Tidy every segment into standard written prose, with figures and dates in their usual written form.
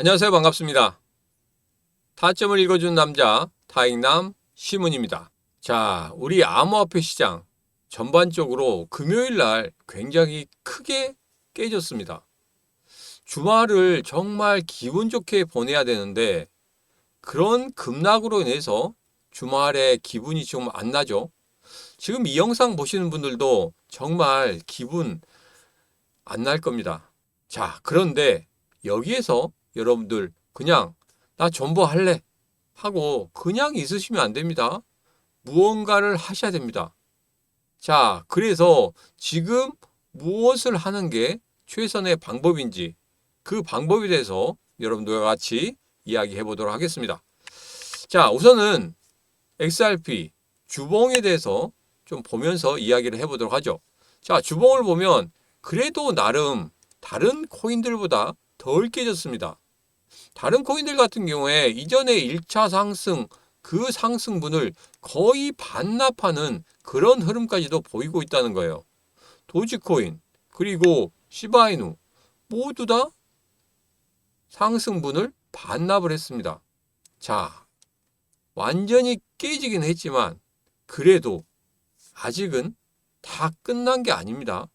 안녕하세요. 반갑습니다. 타점을 읽어주는 남자 타익남 시문입니다. 자, 우리 암호화폐 시장 전반적으로 금요일 날 굉장히 크게 깨졌습니다. 주말을 정말 기분 좋게 보내야 되는데 그런 급락으로 인해서 주말에 기분이 좀 안 나죠. 지금 이 영상 보시는 분들도 정말 기분 안 날 겁니다. 자, 그런데 여기에서 여러분들 그냥 나 존버할래 하고 그냥 있으시면 안 됩니다. 무언가를 하셔야 됩니다. 자, 그래서 지금 무엇을 하는 게 최선의 방법인지 그 방법에 대해서 여러분들과 같이 이야기해 보도록 하겠습니다. 자, 우선은 XRP 주봉에 대해서 좀 보면서 이야기를 해보도록 하죠. 자, 주봉을 보면 그래도 나름 다른 코인들보다 덜 깨졌습니다. 다른 코인들 같은 경우에 이전에 1차 상승, 그 상승분을 거의 반납하는 그런 흐름까지도 보이고 있다는 거예요. 도지코인, 그리고 시바이누 모두 다 상승분을 반납을 했습니다. 자, 완전히 깨지긴 했지만 그래도 아직은 다 끝난 게 아닙니다.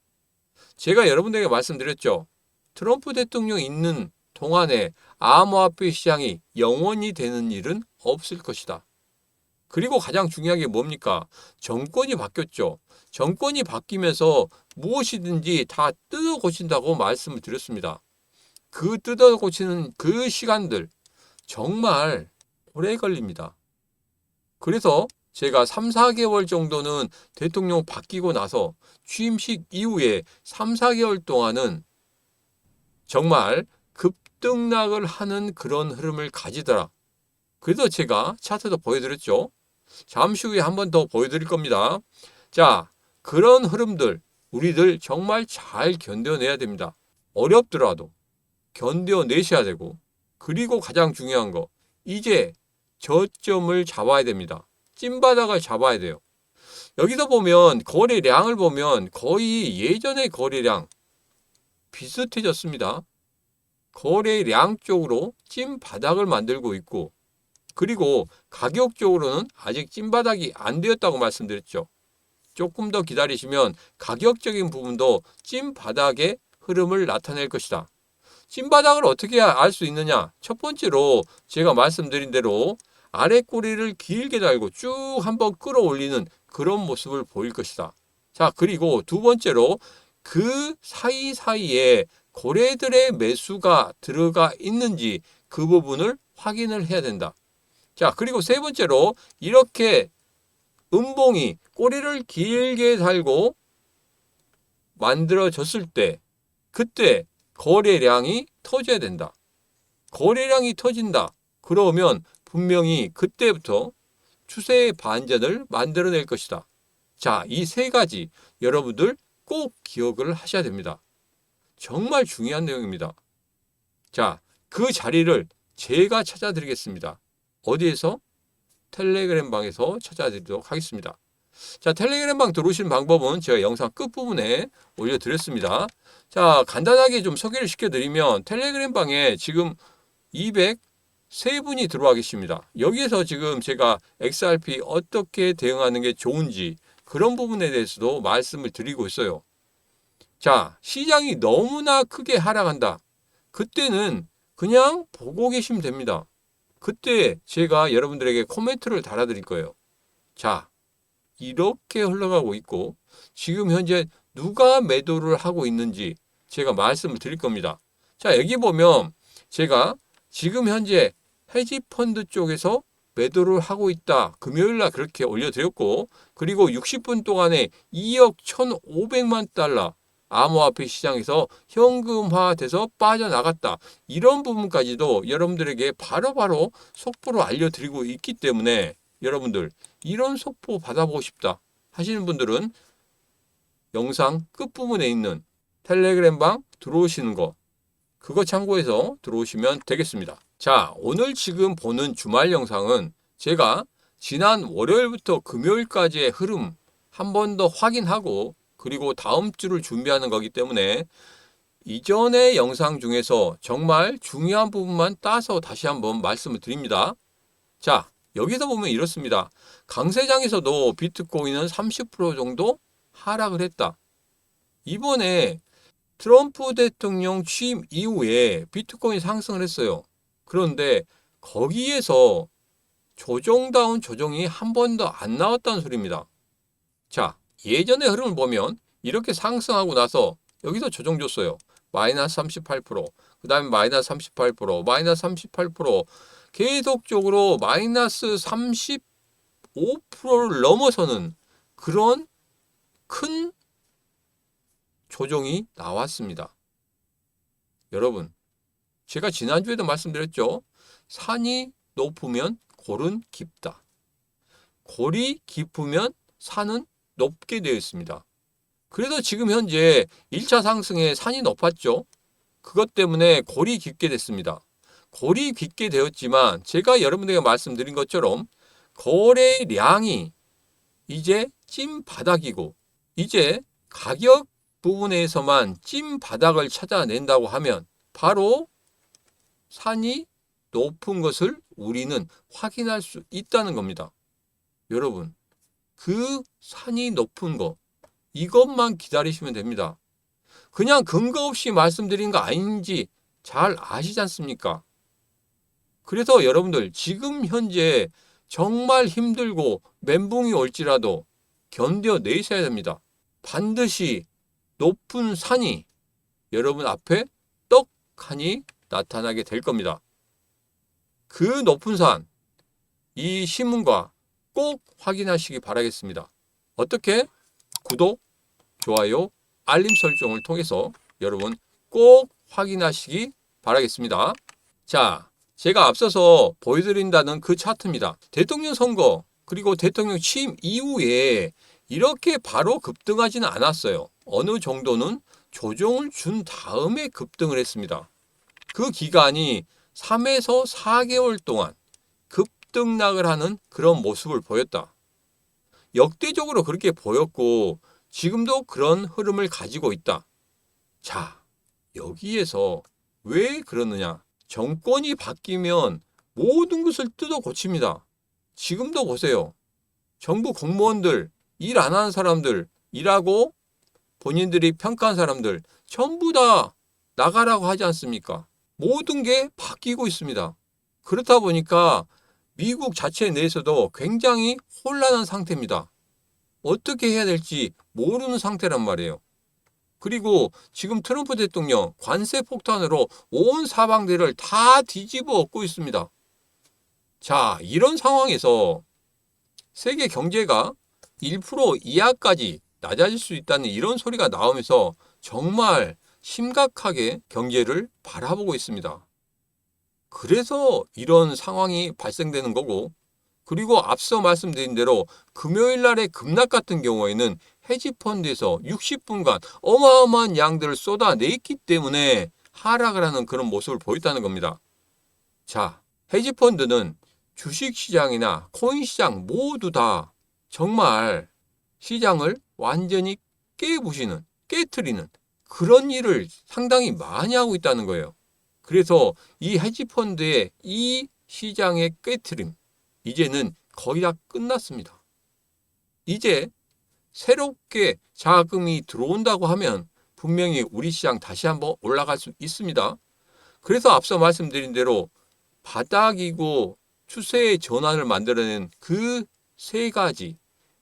제가 여러분들에게 말씀드렸죠. 트럼프 대통령 있는 동안에 암호화폐 시장이 영원히 되는 일은 없을 것이다. 그리고 가장 중요한 게 뭡니까? 정권이 바뀌었죠. 정권이 바뀌면서 무엇이든지 다 뜯어 고친다고 말씀을 드렸습니다. 그 뜯어 고치는 그 시간들 정말 오래 걸립니다. 그래서 제가 3, 4개월 정도는 대통령 바뀌고 나서 취임식 이후에 3, 4개월 동안은 정말 급등락을 하는 그런 흐름을 가지더라. 그래서 제가 차트도 보여드렸죠. 잠시 후에 한 번 더 보여드릴 겁니다. 자, 그런 흐름들 우리들 정말 잘 견뎌내야 됩니다. 어렵더라도 견뎌내셔야 되고, 그리고 가장 중요한 거 이제 저점을 잡아야 됩니다. 찐바닥을 잡아야 돼요. 여기서 보면 거래량을 보면 거의 예전의 거래량 비슷해졌습니다. 거래량 쪽으로 찐바닥을 만들고 있고, 그리고 가격 쪽으로는 아직 찐바닥이 안 되었다고 말씀드렸죠. 조금 더 기다리시면 가격적인 부분도 찐바닥의 흐름을 나타낼 것이다. 찐바닥을 어떻게 알 수 있느냐? 첫 번째로 제가 말씀드린 대로 아래 꼬리를 길게 달고 쭉 한번 끌어올리는 그런 모습을 보일 것이다. 자, 그리고 두 번째로 그 사이사이에 고래들의 매수가 들어가 있는지 그 부분을 확인을 해야 된다. 자, 그리고 세 번째로 이렇게 음봉이 꼬리를 길게 달고 만들어졌을 때 그때 거래량이 터져야 된다. 거래량이 터진다. 그러면 분명히 그때부터 추세의 반전을 만들어낼 것이다. 자, 이 세 가지 여러분들 꼭 기억을 하셔야 됩니다. 정말 중요한 내용입니다. 자, 그 자리를 제가 찾아드리겠습니다. 어디에서? 텔레그램 방에서 찾아드리도록 하겠습니다. 자, 텔레그램 방 들어오시는 방법은 제가 영상 끝부분에 올려드렸습니다. 자, 간단하게 좀 소개를 시켜드리면 텔레그램 방에 지금 203분이 들어와 계십니다. 여기에서 지금 제가 XRP 어떻게 대응하는 게 좋은지 그런 부분에 대해서도 말씀을 드리고 있어요. 자, 시장이 너무나 크게 하락한다. 그때는 그냥 보고 계시면 됩니다. 그때 제가 여러분들에게 코멘트를 달아드릴 거예요. 자, 이렇게 흘러가고 있고 지금 현재 누가 매도를 하고 있는지 제가 말씀을 드릴 겁니다. 자, 여기 보면 제가 지금 현재 헤지펀드 쪽에서 매도를 하고 있다. 금요일날 그렇게 올려드렸고, 그리고 60분 동안에 2억 1,500만 달러 암호화폐 시장에서 현금화돼서 빠져나갔다. 이런 부분까지도 여러분들에게 바로바로 속보로 알려드리고 있기 때문에 여러분들 이런 속보 받아보고 싶다 하시는 분들은 영상 끝부분에 있는 텔레그램 방 들어오시는 거 그거 참고해서 들어오시면 되겠습니다. 자, 오늘 지금 보는 주말 영상은 제가 지난 월요일부터 금요일까지의 흐름 한 번 더 확인하고 그리고 다음 주를 준비하는 거기 때문에 이전의 영상 중에서 정말 중요한 부분만 따서 다시 한번 말씀을 드립니다. 자, 여기서 보면 이렇습니다. 강세장에서도 비트코인은 30% 정도 하락을 했다. 이번에 트럼프 대통령 취임 이후에 비트코인 상승을 했어요. 그런데 거기에서 조정다운 조정이 한 번도 안 나왔다는 소리입니다. 자, 예전의 흐름을 보면 이렇게 상승하고 나서 여기서 조정 줬어요. 마이너스 38%, 그 다음에 마이너스 38%, 마이너스 38%, 계속적으로 마이너스 35%를 넘어서는 그런 큰 조정이 나왔습니다. 여러분, 제가 지난주에도 말씀드렸죠. 산이 높으면 골은 깊다. 골이 깊으면 산은 높게 되어 있습니다. 그래서 지금 현재 1차 상승에 산이 높았죠. 그것 때문에 골이 깊게 됐습니다. 골이 깊게 되었지만 제가 여러분들에게 말씀드린 것처럼 거래량이 이제 찐 바닥이고 이제 가격 부분에서만 찐 바닥을 찾아낸다고 하면 바로 산이 높은 것을 우리는 확인할 수 있다는 겁니다. 여러분, 그 산이 높은 거 이것만 기다리시면 됩니다. 그냥 근거 없이 말씀드린 거 아닌지 잘 아시지 않습니까? 그래서 여러분들 지금 현재 정말 힘들고 멘붕이 올지라도 견뎌내셔야 됩니다. 반드시 높은 산이 여러분 앞에 떡하니 나타나게 될 겁니다. 그 높은 산, 이 신문과 꼭 확인하시기 바라겠습니다. 어떻게? 구독, 좋아요, 알림 설정을 통해서 여러분 꼭 확인하시기 바라겠습니다. 자, 제가 앞서서 보여드린다는 그 차트입니다. 대통령 선거 그리고 대통령 취임 이후에 이렇게 바로 급등하지는 않았어요. 어느 정도는 조정을 준 다음에 급등을 했습니다. 그 기간이 3에서 4개월 동안 급등락을 하는 그런 모습을 보였다. 역대적으로 그렇게 보였고 지금도 그런 흐름을 가지고 있다. 자, 여기에서 왜 그러느냐? 정권이 바뀌면 모든 것을 뜯어 고칩니다. 지금도 보세요. 정부 공무원들, 일 안 하는 사람들, 일하고 본인들이 평가한 사람들 전부 다 나가라고 하지 않습니까? 모든 게 바뀌고 있습니다. 그렇다 보니까 미국 자체 내에서도 굉장히 혼란한 상태입니다. 어떻게 해야 될지 모르는 상태란 말이에요. 그리고 지금 트럼프 대통령 관세 폭탄으로 온 사방들을 다 뒤집어 엎고 있습니다. 자, 이런 상황에서 세계 경제가 1% 이하까지 낮아질 수 있다는 이런 소리가 나오면서 정말 심각하게 경제를 바라보고 있습니다. 그래서 이런 상황이 발생되는 거고, 그리고 앞서 말씀드린 대로 금요일 날의 급락 같은 경우에는 헤지펀드에서 60분간 어마어마한 양들을 쏟아냈기 때문에 하락을 하는 그런 모습을 보였다는 겁니다. 자, 헤지펀드는 주식시장이나 코인시장 모두 다 정말 시장을 완전히 깨부시는, 깨트리는 그런 일을 상당히 많이 하고 있다는 거예요. 그래서 이 헤지펀드의 이 시장의 깨트림, 이제는 거의 다 끝났습니다. 이제 새롭게 자금이 들어온다고 하면 분명히 우리 시장 다시 한번 올라갈 수 있습니다. 그래서 앞서 말씀드린 대로 바닥이고 추세의 전환을 만들어낸 그 세 가지,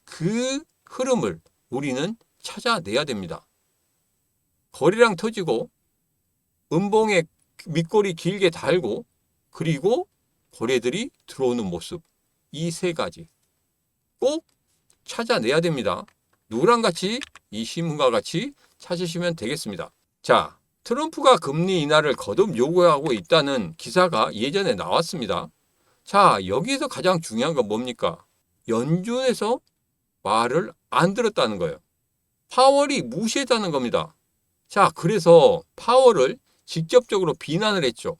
그 흐름을 우리는 찾아내야 됩니다. 거래량 터지고 음봉에 밑꼬리 길게 달고 그리고 거래들이 들어오는 모습, 이 세 가지 꼭 찾아내야 됩니다. 누구랑 같이? 이 신문과 같이 찾으시면 되겠습니다. 자, 트럼프가 금리 인하를 거듭 요구하고 있다는 기사가 예전에 나왔습니다. 자, 여기서 가장 중요한 건 뭡니까? 연준에서 말을 안 들었다는 거예요. 파월이 무시했다는 겁니다. 자, 그래서 파월을 직접적으로 비난을 했죠.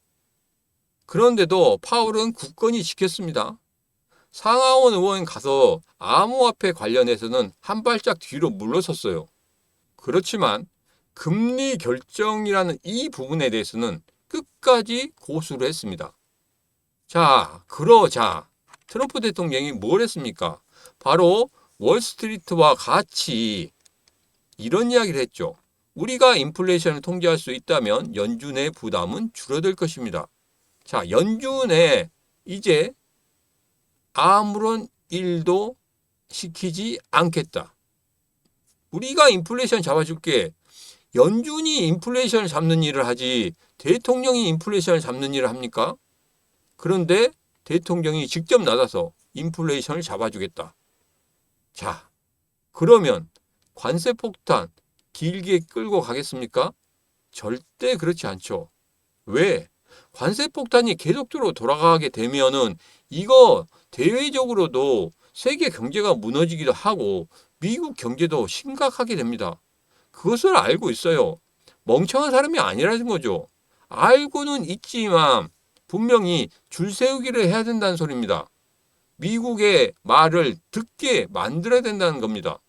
그런데도 파월은 굳건히 지켰습니다. 상하원 의원 가서 암호화폐 관련해서는 한 발짝 뒤로 물러섰어요. 그렇지만 금리 결정이라는 이 부분에 대해서는 끝까지 고수를 했습니다. 자, 그러자 트럼프 대통령이 뭘 했습니까? 바로 월스트리트와 같이 이런 이야기를 했죠. 우리가 인플레이션을 통제할 수 있다면 연준의 부담은 줄어들 것입니다. 자, 연준에 이제 아무런 일도 시키지 않겠다. 우리가 인플레이션 잡아줄게. 연준이 인플레이션을 잡는 일을 하지 대통령이 인플레이션을 잡는 일을 합니까? 그런데 대통령이 직접 나서서 인플레이션을 잡아주겠다. 자, 그러면 관세 폭탄 길게 끌고 가겠습니까? 절대 그렇지 않죠. 왜? 관세 폭탄이 계속적으로 돌아가게 되면은 이거 대외적으로도 세계 경제가 무너지기도 하고 미국 경제도 심각하게 됩니다. 그것을 알고 있어요. 멍청한 사람이 아니라는 거죠. 알고는 있지만 분명히 줄 세우기를 해야 된다는 소리입니다. 미국의 말을 듣게 만들어야 된다는 겁니다.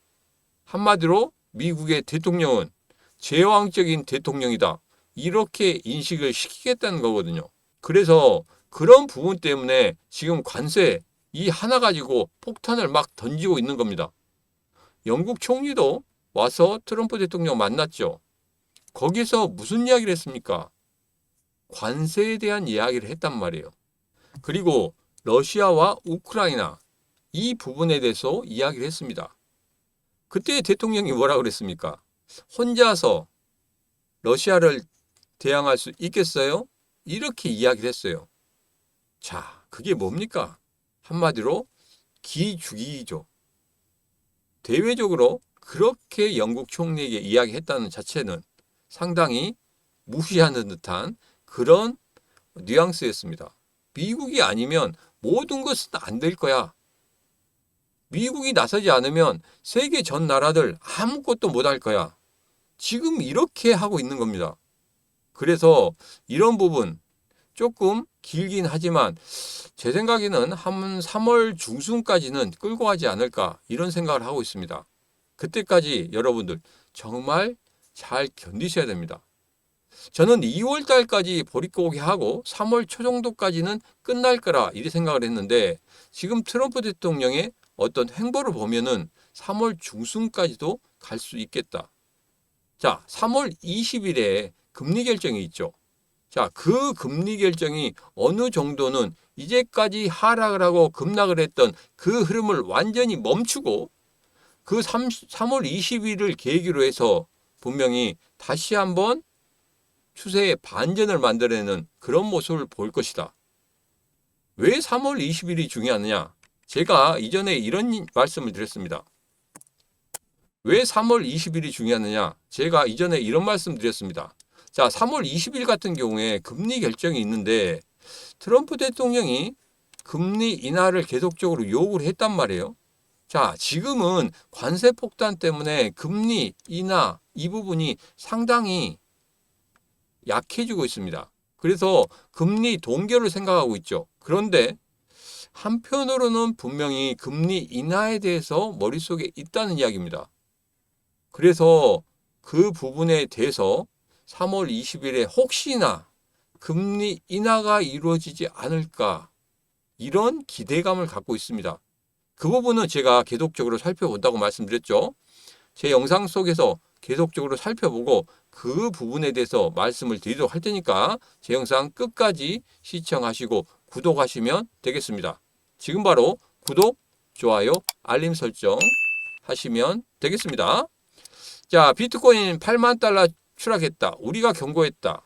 한마디로 미국의 대통령은 제왕적인 대통령이다. 이렇게 인식을 시키겠다는 거거든요. 그래서 그런 부분 때문에 지금 관세 이 하나 가지고 폭탄을 막 던지고 있는 겁니다. 영국 총리도 와서 트럼프 대통령 만났죠. 거기서 무슨 이야기를 했습니까? 관세에 대한 이야기를 했단 말이에요. 그리고 러시아와 우크라이나 이 부분에 대해서 이야기를 했습니다. 그때 대통령이 뭐라 그랬습니까? 혼자서 러시아를 대항할 수 있겠어요? 이렇게 이야기를 했어요. 자, 그게 뭡니까? 한마디로 기죽이죠. 대외적으로 그렇게 영국 총리에게 이야기했다는 자체는 상당히 무시하는 듯한 그런 뉘앙스였습니다. 미국이 아니면 모든 것은 안 될 거야. 미국이 나서지 않으면 세계 전 나라들 아무것도 못 할 거야. 지금 이렇게 하고 있는 겁니다. 그래서 이런 부분 조금 길긴 하지만 제 생각에는 한 3월 중순까지는 끌고 가지 않을까 이런 생각을 하고 있습니다. 그때까지 여러분들 정말 잘 견디셔야 됩니다. 저는 2월 달까지 보릿고개 하고 3월 초 정도까지는 끝날 거라 이렇게 생각을 했는데 지금 트럼프 대통령의 어떤 행보를 보면은 3월 중순까지도 갈 수 있겠다. 자, 3월 20일에 금리 결정이 있죠. 자, 그 금리 결정이 어느 정도는 이제까지 하락을 하고 급락을 했던 그 흐름을 완전히 멈추고 그 3월 20일을 계기로 해서 분명히 다시 한번 추세의 반전을 만들어내는 그런 모습을 볼 것이다. 왜 3월 20일이 중요하느냐? 제가 이전에 이런 말씀을 드렸습니다. 왜 3월 20일이 중요하느냐? 제가 이전에 이런 말씀 드렸습니다. 자, 3월 20일 같은 경우에 금리 결정이 있는데 트럼프 대통령이 금리 인하를 계속적으로 요구를 했단 말이에요. 자, 지금은 관세 폭탄 때문에 금리 인하 이 부분이 상당히 약해지고 있습니다. 그래서 금리 동결을 생각하고 있죠. 그런데 한편으로는 분명히 금리 인하에 대해서 머릿속에 있다는 이야기입니다. 그래서 그 부분에 대해서 3월 20일에 혹시나 금리 인하가 이루어지지 않을까 이런 기대감을 갖고 있습니다. 그 부분은 제가 계속적으로 살펴본다고 말씀드렸죠. 제 영상 속에서 계속적으로 살펴보고 그 부분에 대해서 말씀을 드리도록 할 테니까 제 영상 끝까지 시청하시고 구독하시면 되겠습니다. 지금 바로 구독, 좋아요, 알림 설정 하시면 되겠습니다. 자, 비트코인 8만 달러 추락했다. 우리가 경고했다.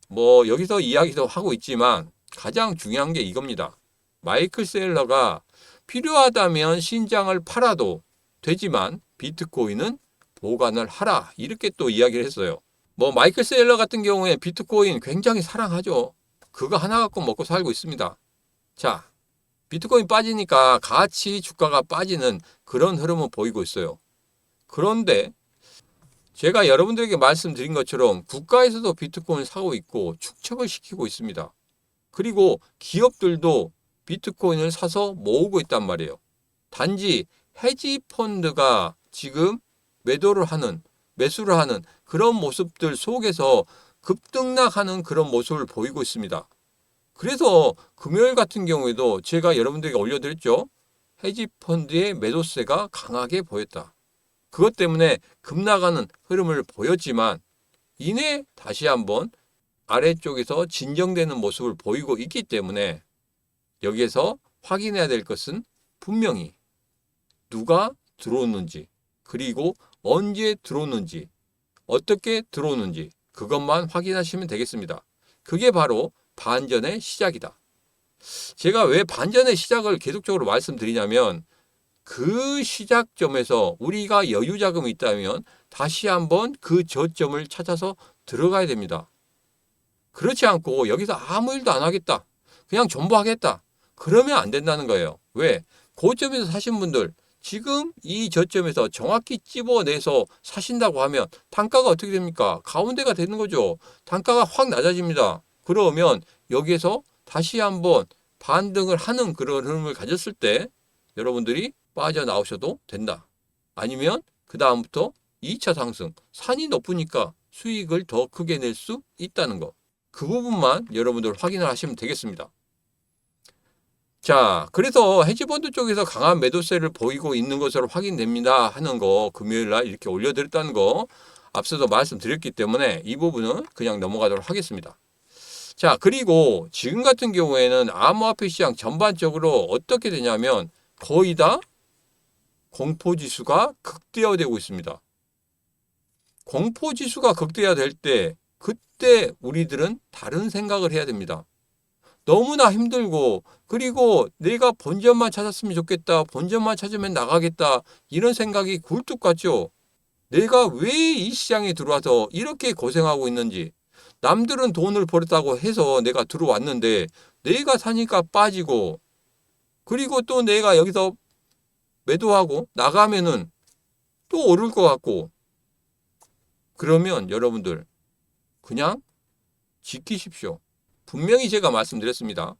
뭐 여기서 이야기도 하고 있지만 가장 중요한 게 이겁니다. 마이클 셀러가 필요하다면 신장을 팔아도 되지만 비트코인은 보관을 하라. 이렇게 또 이야기를 했어요. 뭐 마이클 셀러 같은 경우에 비트코인 굉장히 사랑하죠. 그거 하나 갖고 먹고 살고 있습니다. 자, 비트코인 빠지니까 같이 주가가 빠지는 그런 흐름은 보이고 있어요. 그런데 제가 여러분들에게 말씀드린 것처럼 국가에서도 비트코인을 사고 있고 축적을 시키고 있습니다. 그리고 기업들도 비트코인을 사서 모으고 있단 말이에요. 단지 헤지 펀드가 지금 매도를 하는 매수를 하는 그런 모습들 속에서 급등락하는 그런 모습을 보이고 있습니다. 그래서 금요일 같은 경우에도 제가 여러분들에게 올려드렸죠. 헤지펀드의 매도세가 강하게 보였다. 그것 때문에 급락하는 흐름을 보였지만 이내 다시 한번 아래쪽에서 진정되는 모습을 보이고 있기 때문에 여기에서 확인해야 될 것은 분명히 누가 들어오는지, 그리고 언제 들어오는지, 어떻게 들어오는지 그것만 확인하시면 되겠습니다. 그게 바로 반전의 시작이다. 제가 왜 반전의 시작을 계속적으로 말씀드리냐면 그 시작점에서 우리가 여유 자금이 있다면 다시 한번 그 저점을 찾아서 들어가야 됩니다. 그렇지 않고 여기서 아무 일도 안 하겠다. 그냥 존버하겠다. 그러면 안 된다는 거예요. 왜? 고점에서 사신 분들 지금 이 저점에서 정확히 찝어내서 사신다고 하면 단가가 어떻게 됩니까? 가운데가 되는 거죠. 단가가 확 낮아집니다. 그러면 여기에서 다시 한번 반등을 하는 그런 흐름을 가졌을 때 여러분들이 빠져나오셔도 된다. 아니면 그 다음부터 2차 상승, 산이 높으니까 수익을 더 크게 낼 수 있다는 거. 그 부분만 여러분들 확인을 하시면 되겠습니다. 자, 그래서 헤지펀드 쪽에서 강한 매도세를 보이고 있는 것으로 확인됩니다 하는 거 금요일 날 이렇게 올려드렸다는 거 앞서도 말씀드렸기 때문에 이 부분은 그냥 넘어가도록 하겠습니다. 자, 그리고 지금 같은 경우에는 암호화폐 시장 전반적으로 어떻게 되냐면 거의 다 공포지수가 극대화되고 있습니다. 공포지수가 극대화될 때 그때 우리들은 다른 생각을 해야 됩니다. 너무나 힘들고 그리고 내가 본전만 찾았으면 좋겠다. 본전만 찾으면 나가겠다. 이런 생각이 굴뚝 같죠. 내가 왜 이 시장에 들어와서 이렇게 고생하고 있는지. 남들은 돈을 벌었다고 해서 내가 들어왔는데 내가 사니까 빠지고 그리고 또 내가 여기서 매도하고 나가면은 또 오를 것 같고 그러면 여러분들 그냥 지키십시오. 분명히 제가 말씀드렸습니다.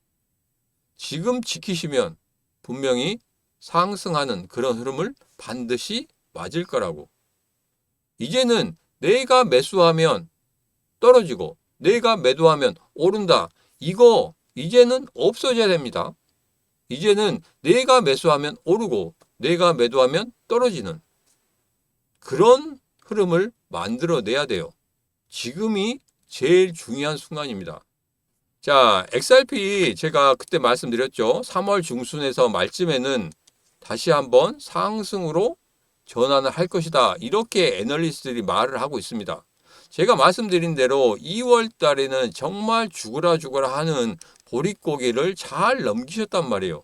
지금 지키시면 분명히 상승하는 그런 흐름을 반드시 맞을 거라고. 이제는 내가 매수하면 떨어지고 내가 매도하면 오른다. 이거 이제는 없어져야 됩니다. 이제는 내가 매수하면 오르고 내가 매도하면 떨어지는 그런 흐름을 만들어내야 돼요. 지금이 제일 중요한 순간입니다. 자, XRP 제가 그때 말씀드렸죠. 3월 중순에서 말쯤에는 다시 한번 상승으로 전환을 할 것이다. 이렇게 애널리스트들이 말을 하고 있습니다. 제가 말씀드린 대로 2월 달에는 정말 죽으라 하는 보릿고개를 잘 넘기셨단 말이에요.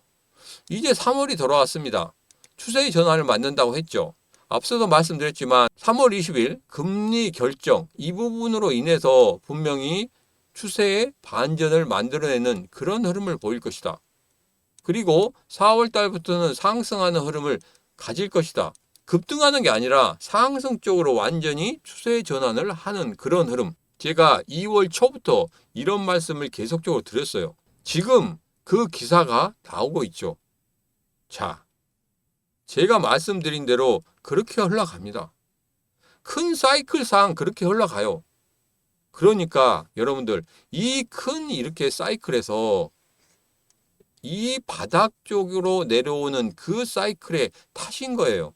이제 3월이 돌아왔습니다. 추세의 전환을 만든다고 했죠. 앞서도 말씀드렸지만 3월 20일 금리 결정 이 부분으로 인해서 분명히 추세의 반전을 만들어내는 그런 흐름을 보일 것이다. 그리고 4월 달부터는 상승하는 흐름을 가질 것이다. 급등하는 게 아니라 상승 쪽으로 완전히 추세 전환을 하는 그런 흐름. 제가 2월 초부터 이런 말씀을 계속적으로 드렸어요. 지금 그 기사가 나오고 있죠. 자, 제가 말씀드린 대로 그렇게 흘러갑니다. 큰 사이클상 그렇게 흘러가요. 그러니까 여러분들 이 큰 이렇게 사이클에서 이 바닥 쪽으로 내려오는 그 사이클에 타신 거예요.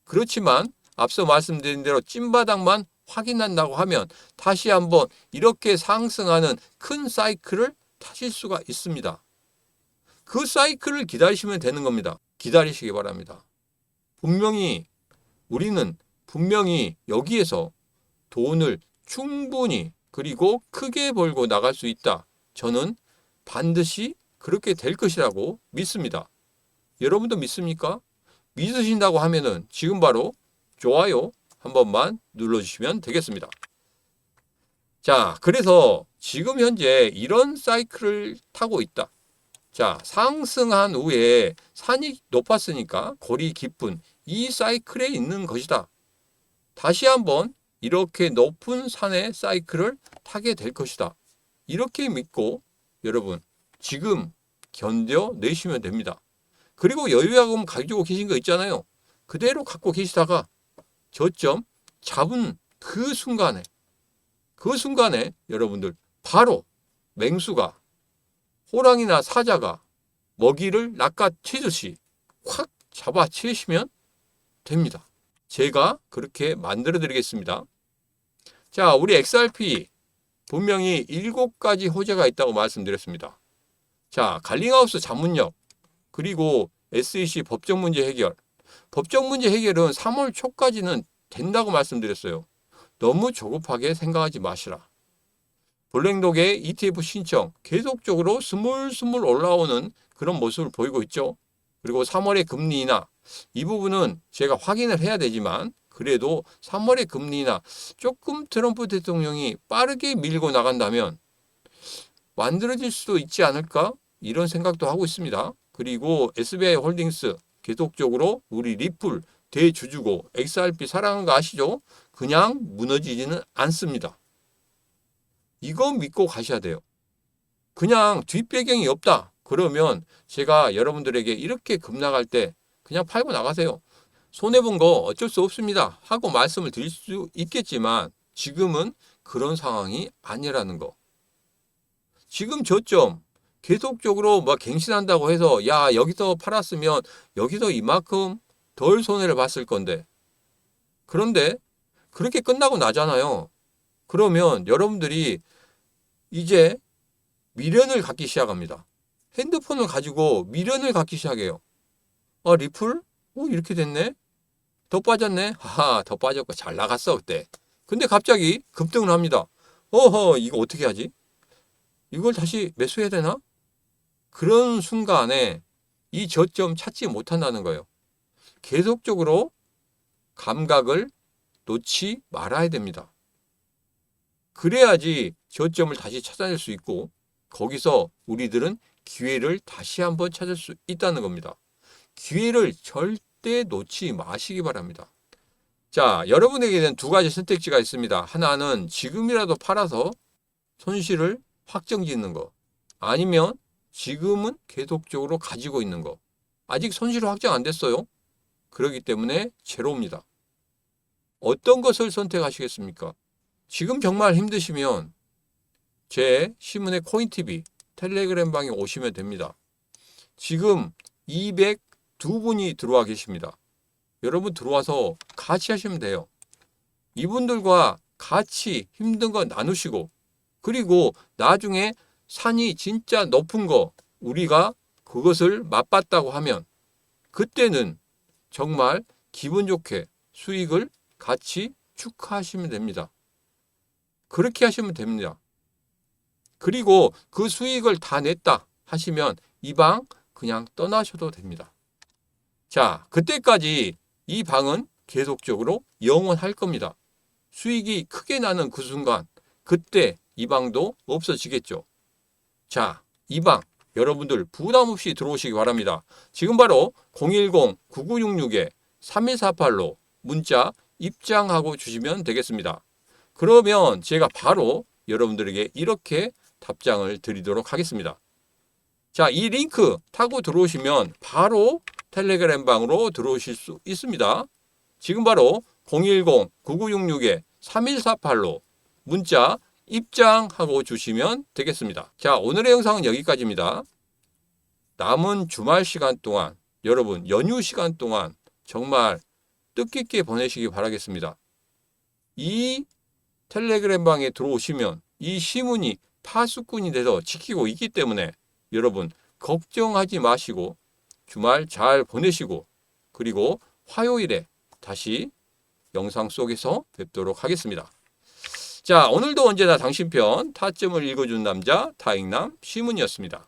그렇지만 앞서 말씀드린 대로 찐바닥만 확인한다고 하면 다시 한번 이렇게 상승하는 큰 사이클을 타실 수가 있습니다. 그 사이클을 기다리시면 되는 겁니다. 기다리시기 바랍니다. 우리는 분명히 여기에서 돈을 충분히 그리고 크게 벌고 나갈 수 있다. 저는 반드시 그렇게 될 것이라고 믿습니다. 여러분도 믿습니까? 믿으신다고 하면은 지금 바로 좋아요 한 번만 눌러주시면 되겠습니다. 자, 그래서 지금 현재 이런 사이클을 타고 있다. 자, 상승한 후에 산이 높았으니까 골이 깊은 이 사이클에 있는 것이다. 다시 한번 이렇게 높은 산의 사이클을 타게 될 것이다. 이렇게 믿고 여러분 지금 견뎌내시면 됩니다. 그리고 여유자금 가지고 계신 거 있잖아요. 그대로 갖고 계시다가 저점 잡은 그 순간에 여러분들 바로 맹수가 호랑이나 사자가 먹이를 낚아채듯이 확 잡아채시면 됩니다. 제가 그렇게 만들어 드리겠습니다. 자, 우리 XRP 분명히 7가지 호재가 있다고 말씀드렸습니다. 자, 갈링하우스 자문력, 그리고 SEC 법적 문제 해결. 법적 문제 해결은 3월 초까지는 된다고 말씀드렸어요. 너무 조급하게 생각하지 마시라. 블랙록의 ETF 신청 계속적으로 스물스물 올라오는 그런 모습을 보이고 있죠. 그리고 3월의 금리 인하, 이 부분은 제가 확인을 해야 되지만 그래도 3월의 금리 인하 조금 트럼프 대통령이 빠르게 밀고 나간다면 만들어질 수도 있지 않을까? 이런 생각도 하고 있습니다. 그리고 SBI 홀딩스 계속적으로 우리 리플 대주주고 XRP 사랑하는 거 아시죠? 그냥 무너지지는 않습니다. 이거 믿고 가셔야 돼요. 그냥 뒷배경이 없다. 그러면 제가 여러분들에게 이렇게 급락할 때 그냥 팔고 나가세요. 손해본 거 어쩔 수 없습니다 하고 말씀을 드릴 수 있겠지만 지금은 그런 상황이 아니라는 거. 지금 저점 계속적으로 막 갱신한다고 해서 야 여기서 팔았으면 여기서 이만큼 덜 손해를 봤을 건데, 그런데 그렇게 끝나고 나잖아요. 그러면 여러분들이 이제 미련을 갖기 시작합니다. 핸드폰을 가지고 미련을 갖기 시작해요. 리플? 이렇게 됐네? 더 빠졌네? 하하, 더 빠졌고 잘 나갔어 그때. 근데 갑자기 급등을 합니다. 이거 어떻게 하지? 이걸 다시 매수해야 되나? 그런 순간에 이 저점 찾지 못한다는 거예요. 계속적으로 감각을 놓지 말아야 됩니다. 그래야지 저점을 다시 찾아낼 수 있고 거기서 우리들은 기회를 다시 한번 찾을 수 있다는 겁니다. 기회를 절대 놓지 마시기 바랍니다. 자, 여러분에게는 2가지 선택지가 있습니다. 하나는 지금이라도 팔아서 손실을 확정짓는 거, 아니면 지금은 계속적으로 가지고 있는 거. 아직 손실 확정 안 됐어요. 그렇기 때문에 제로입니다. 어떤 것을 선택하시겠습니까? 지금 정말 힘드시면 제 신문의 코인TV 텔레그램 방에 오시면 됩니다. 지금 202분이 들어와 계십니다. 여러분 들어와서 같이 하시면 돼요. 이분들과 같이 힘든 거 나누시고, 그리고 나중에 산이 진짜 높은 거 우리가 그것을 맛봤다고 하면 그때는 정말 기분 좋게 수익을 같이 축하하시면 됩니다. 그렇게 하시면 됩니다. 그리고 그 수익을 다 냈다 하시면 이 방 그냥 떠나셔도 됩니다. 자, 그때까지 이 방은 계속적으로 영원할 겁니다. 수익이 크게 나는 그 순간, 그때 이 방도 없어지겠죠. 자, 이 방 여러분들 부담 없이 들어오시기 바랍니다. 지금 바로 010-9966-3148로 문자 입장하고 주시면 되겠습니다. 그러면 제가 바로 여러분들에게 이렇게 답장을 드리도록 하겠습니다. 자, 이 링크 타고 들어오시면 바로 텔레그램 방으로 들어오실 수 있습니다. 지금 바로 010-9966-3148로 문자 입장하고 주시면 되겠습니다. 자, 오늘의 영상은 여기까지입니다. 남은 주말 시간 동안, 여러분 연휴 시간 동안 정말 뜻깊게 보내시기 바라겠습니다. 이 텔레그램 방에 들어오시면 이 시문이 파수꾼이 돼서 지키고 있기 때문에 여러분 걱정하지 마시고 주말 잘 보내시고, 그리고 화요일에 다시 영상 속에서 뵙도록 하겠습니다. 자, 오늘도 언제나 당신 편 타점을 읽어주는 남자 타익남 시문이었습니다.